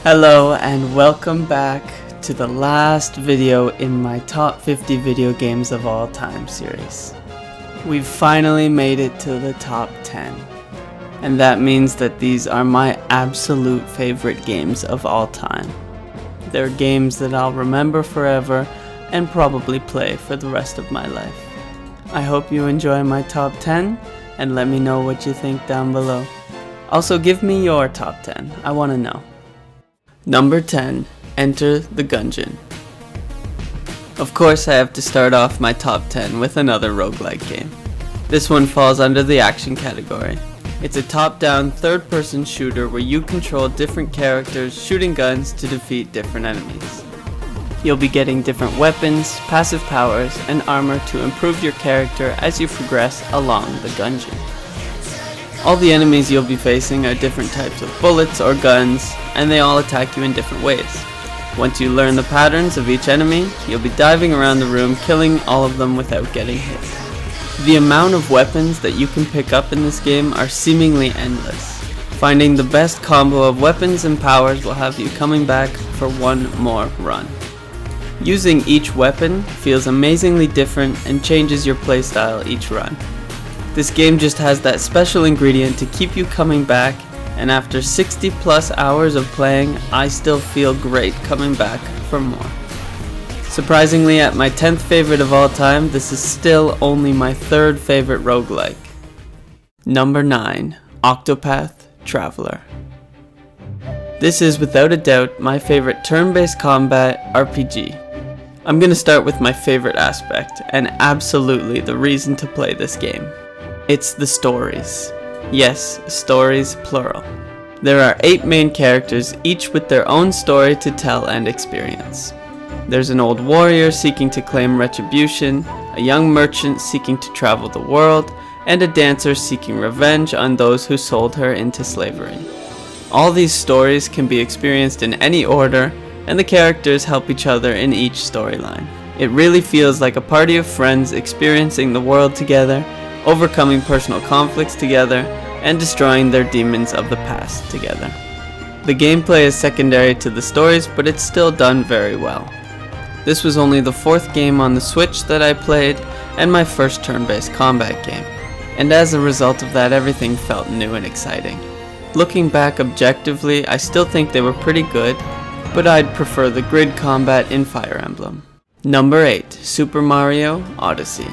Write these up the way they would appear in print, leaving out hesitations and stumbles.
Hello and welcome back to the last video in my top 50 video games of all time series. We've finally made it to the top 10, and that means that these are my absolute favorite games of all time. They're games that I'll remember forever and probably play for the rest of my life. I hope you enjoy my top 10 and let me know what you think down below. Also give me your top 10, I want to know. Number 10, Enter the Gungeon. Of course I have to start off my top 10 with another roguelike game. This one falls under the action category. It's a top-down third-person shooter where you control different characters shooting guns to defeat different enemies. You'll be getting different weapons, passive powers, and armor to improve your character as you progress along the gungeon. All the enemies you'll be facing are different types of bullets or guns, and they all attack you in different ways. Once you learn the patterns of each enemy, you'll be diving around the room killing all of them without getting hit. The amount of weapons that you can pick up in this game are seemingly endless. Finding the best combo of weapons and powers will have you coming back for one more run. Using each weapon feels amazingly different and changes your playstyle each run. This game just has that special ingredient to keep you coming back, and after 60 plus hours of playing, I still feel great coming back for more. Surprisingly, at my 10th favorite of all time, this is still only my third favorite roguelike. Number 9, Octopath Traveler. This is without a doubt my favorite turn-based combat RPG. I'm gonna start with my favorite aspect, and absolutely the reason to play this game. It's the stories. Yes, stories plural. There are 8 main characters, each with their own story to tell and experience. There's an old warrior seeking to claim retribution, a young merchant seeking to travel the world, and a dancer seeking revenge on those who sold her into slavery. All these stories can be experienced in any order, and the characters help each other in each storyline. It really feels like a party of friends experiencing the world together, overcoming personal conflicts together, and destroying their demons of the past together. The gameplay is secondary to the stories, but it's still done very well. This was only the 4th game on the Switch that I played, and my first turn-based combat game, and as a result of that, everything felt new and exciting. Looking back objectively, I still think they were pretty good, but I'd prefer the grid combat in Fire Emblem. Number 8, Super Mario Odyssey.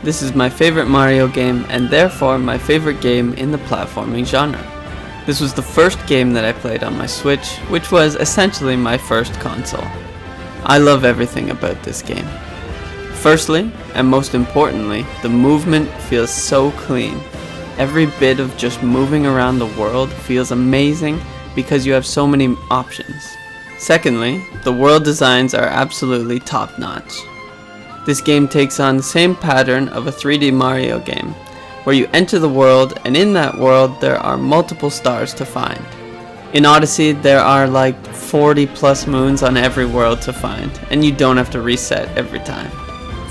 This is my favorite Mario game, and therefore my favorite game in the platforming genre. This was the first game that I played on my Switch, which was essentially my first console. I love everything about this game. Firstly, and most importantly, the movement feels so clean. Every bit of just moving around the world feels amazing because you have so many options. Secondly, the world designs are absolutely top-notch. This game takes on the same pattern of a 3D Mario game, where you enter the world, and in that world there are multiple stars to find. In Odyssey there are like 40 plus moons on every world to find, and you don't have to reset every time.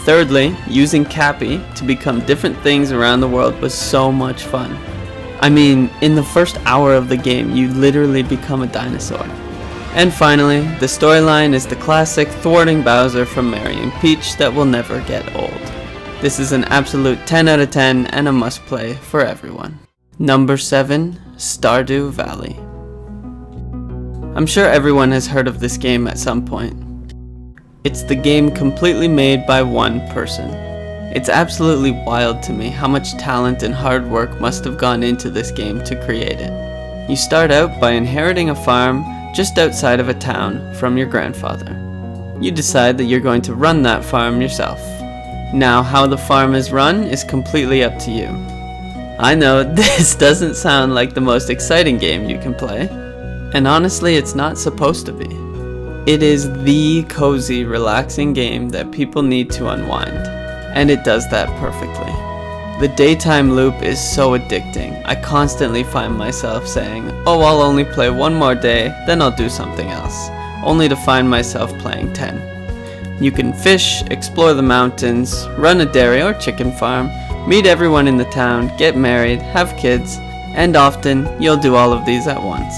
Thirdly, using Cappy to become different things around the world was so much fun. I mean, in the first hour of the game you literally become a dinosaur. And finally, the storyline is the classic thwarting Bowser from Mario and Peach that will never get old. This is an absolute 10 out of 10 and a must play for everyone. Number 7, Stardew Valley. I'm sure everyone has heard of this game at some point. It's the game completely made by one person. It's absolutely wild to me how much talent and hard work must have gone into this game to create it. You start out by inheriting a farm just outside of a town from your grandfather. You decide that you're going to run that farm yourself. Now, how the farm is run is completely up to you. I know this doesn't sound like the most exciting game you can play, and honestly it's not supposed to be. It is the cozy, relaxing game that people need to unwind, and it does that perfectly. The daytime loop is so addicting. I constantly find myself saying, oh, I'll only play one more day, then I'll do something else, only to find myself playing 10. You can fish, explore the mountains, run a dairy or chicken farm, meet everyone in the town, get married, have kids, and often you'll do all of these at once.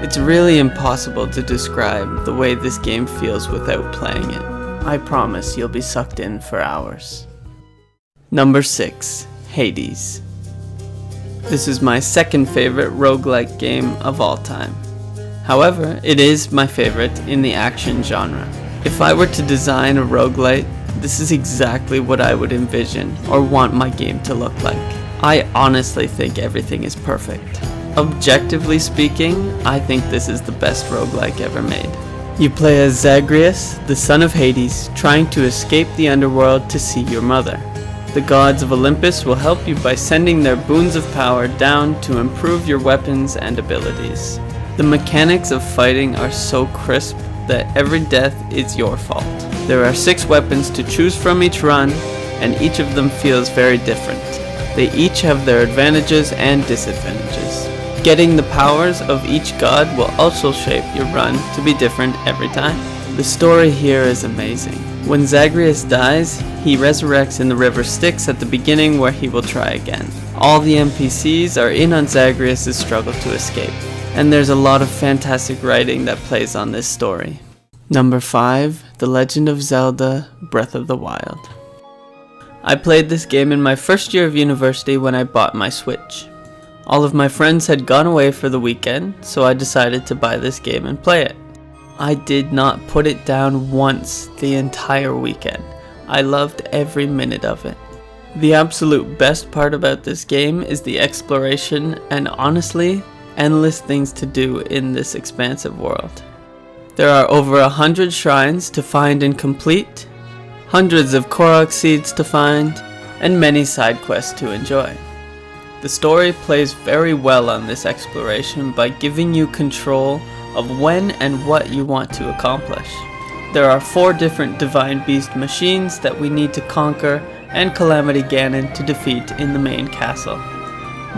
It's really impossible to describe the way this game feels without playing it. I promise you'll be sucked in for hours. Number 6. Hades. This is my second favorite roguelike game of all time. However, it is my favorite in the action genre. If I were to design a roguelite, this is exactly what I would envision or want my game to look like. I honestly think everything is perfect. Objectively speaking, I think this is the best roguelike ever made. You play as Zagreus, the son of Hades, trying to escape the underworld to see your mother. The gods of Olympus will help you by sending their boons of power down to improve your weapons and abilities. The mechanics of fighting are so crisp that every death is your fault. There are 6 weapons to choose from each run, and each of them feels very different. They each have their advantages and disadvantages. Getting the powers of each god will also shape your run to be different every time. The story here is amazing. When Zagreus dies, he resurrects in the river Styx at the beginning, where he will try again. All the NPCs are in on Zagreus' struggle to escape, and there's a lot of fantastic writing that plays on this story. Number 5. The Legend of Zelda: Breath of the Wild. I played this game in my first year of university when I bought my Switch. All of my friends had gone away for the weekend, so I decided to buy this game and play it. I did not put it down once the entire weekend. I loved every minute of it. The absolute best part about this game is the exploration and, honestly, endless things to do in this expansive world. There are over 100 shrines to find and complete, hundreds of Korok seeds to find, and many side quests to enjoy. The story plays very well on this exploration by giving you control of when and what you want to accomplish. There are 4 different Divine Beast machines that we need to conquer, and Calamity Ganon to defeat in the main castle.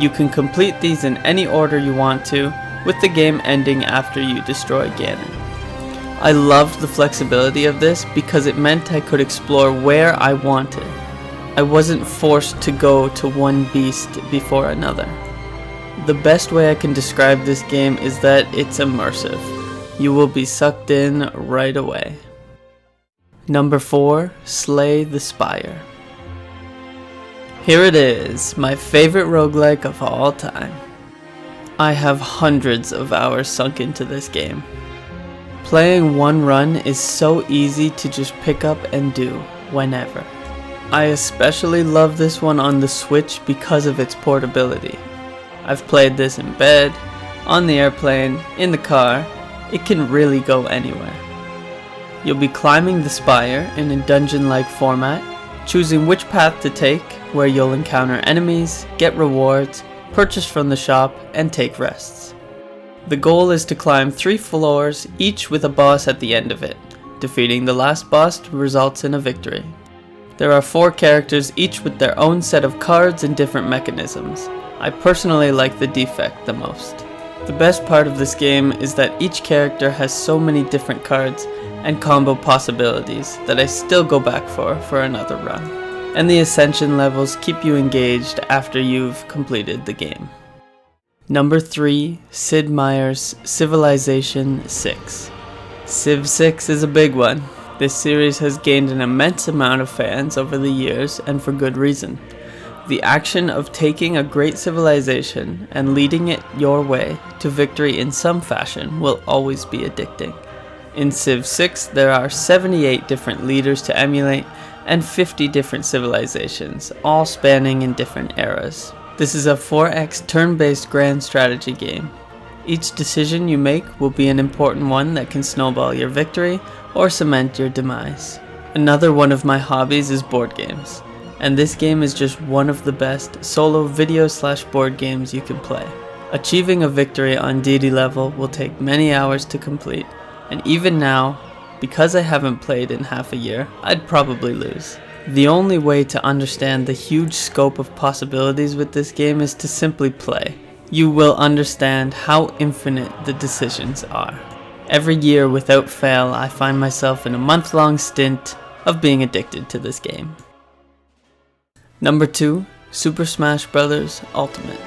You can complete these in any order you want to, with the game ending after you destroy Ganon. I loved the flexibility of this because it meant I could explore where I wanted. I wasn't forced to go to one beast before another. The best way I can describe this game is that it's immersive. You will be sucked in right away. Number 4. Slay the Spire. Here it is, my favorite roguelike of all time. I have hundreds of hours sunk into this game. Playing one run is so easy to just pick up and do whenever. I especially love this one on the Switch because of its portability. I've played this in bed, on the airplane, in the car. It can really go anywhere. You'll be climbing the spire in a dungeon-like format, choosing which path to take, where you'll encounter enemies, get rewards, purchase from the shop, and take rests. The goal is to climb 3 floors, each with a boss at the end of it. Defeating the last boss results in a victory. There are 4 characters, each with their own set of cards and different mechanisms. I personally like the Defect the most. The best part of this game is that each character has so many different cards and combo possibilities that I still go back for another run. And the Ascension levels keep you engaged after you've completed the game. Number 3. Sid Meier's Civilization 6. Civ 6 is a big one. This series has gained an immense amount of fans over the years, and for good reason. The action of taking a great civilization and leading it your way to victory in some fashion will always be addicting. In Civ 6, there are 78 different leaders to emulate and 50 different civilizations, all spanning in different eras. This is a 4x turn-based grand strategy game. Each decision you make will be an important one that can snowball your victory or cement your demise. Another one of my hobbies is board games, and this game is just one of the best solo video/board games you can play. Achieving a victory on deity level will take many hours to complete, and even now, because I haven't played in half a year, I'd probably lose. The only way to understand the huge scope of possibilities with this game is to simply play. You will understand how infinite the decisions are. Every year, without fail, I find myself in a month-long stint of being addicted to this game. Number 2. Super Smash Bros. Ultimate.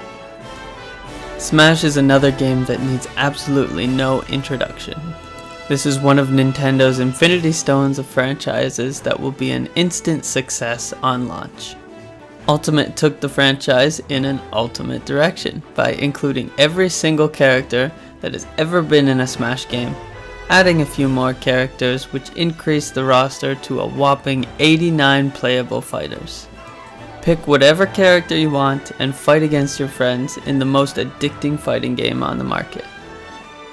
Smash is another game that needs absolutely no introduction. This is one of Nintendo's Infinity Stones of franchises that will be an instant success on launch. Ultimate took the franchise in an ultimate direction by including every single character that has ever been in a Smash game, adding a few more characters which increased the roster to a whopping 89 playable fighters. Pick whatever character you want and fight against your friends in the most addicting fighting game on the market.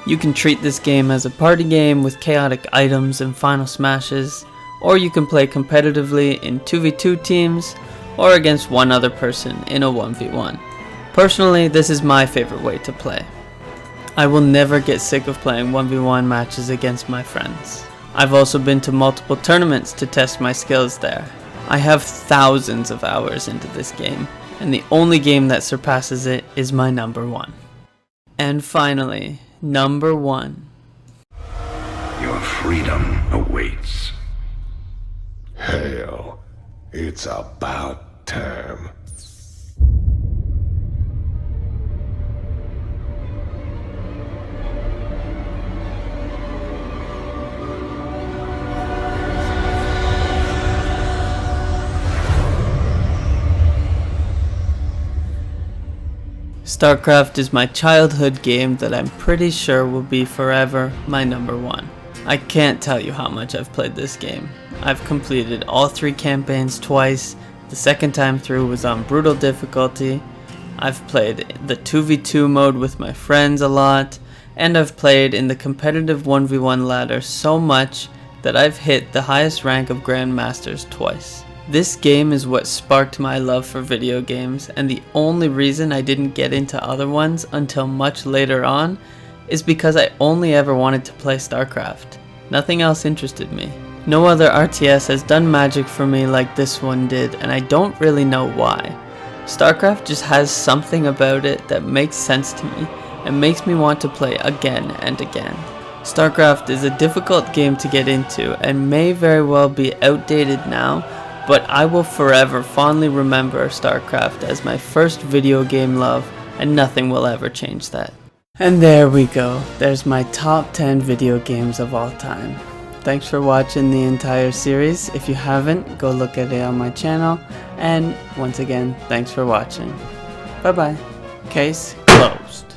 You can treat this game as a party game with chaotic items and final smashes, or you can play competitively in 2v2 teams or against one other person in a 1v1. Personally, this is my favorite way to play. I will never get sick of playing 1v1 matches against my friends. I've also been to multiple tournaments to test my skills there. I have thousands of hours into this game, and the only game that surpasses it is my number one. And finally, number one. Your freedom awaits. Hell, it's about time. StarCraft is my childhood game that I'm pretty sure will be forever my number one. I can't tell you how much I've played this game. I've completed all 3 campaigns twice, the second time through was on brutal difficulty, I've played the 2v2 mode with my friends a lot, and I've played in the competitive 1v1 ladder so much that I've hit the highest rank of Grandmasters twice. This game is what sparked my love for video games, and the only reason I didn't get into other ones until much later on is because I only ever wanted to play StarCraft. Nothing else interested me. No other RTS has done magic for me like this one did, and I don't really know why. StarCraft just has something about it that makes sense to me and makes me want to play again and again. StarCraft is a difficult game to get into and may very well be outdated now, but I will forever fondly remember StarCraft as my first video game love, and nothing will ever change that. And there we go, there's my top 10 video games of all time. Thanks for watching the entire series. If you haven't, go look at it on my channel, and once again, thanks for watching. Bye bye. Case closed.